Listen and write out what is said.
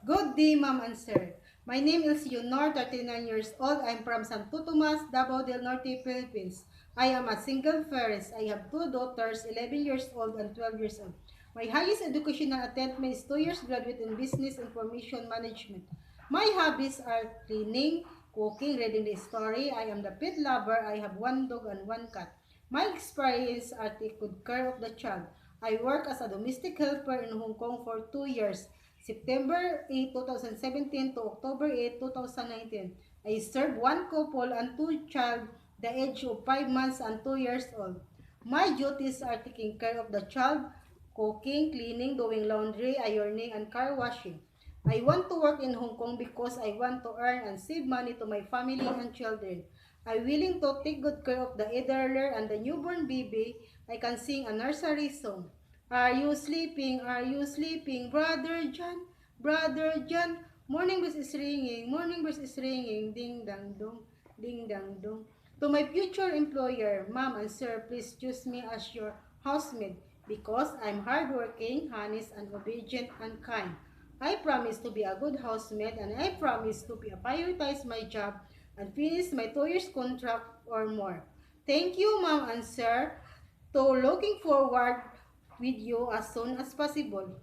Good day, ma'am and sir. My name is Yunor, 39 years old. I'm from Santo Tomas, Davao del Norte, Philippines. I am a single parent. I have two daughters, 11 years old and 12 years old. My highest educational attainment is 2 years graduate in Business Information Management. My hobbies are cleaning, cooking, reading the story. I am the pet lover. I have one dog and one cat. My experience are take good care of the child. I work as a domestic helper in Hong Kong for 2 years. September 8, 2017 to October 8, 2019. I served one couple and two child the age of 5 months and 2 years old. My duties are taking care of the child, cooking, cleaning, doing laundry, ironing, and car washing. I want to work in Hong Kong because I want to earn and save money to my family and children. I'm willing to take good care of the elderly and the newborn baby. I can sing a nursery song. Are you sleeping? Are you sleeping, Brother John? Brother John. Morning bells is ringing. Morning bells is ringing. Ding dang dong. Ding dang dong. To my future employer, ma'am and sir, please choose me as your housemaid because I'm hardworking, honest, and obedient and kind. I promise to be a good housemaid and I promise to prioritize my job and finish my 2 years contract or more. Thank you, ma'am and sir. To looking forward with you as soon as possible.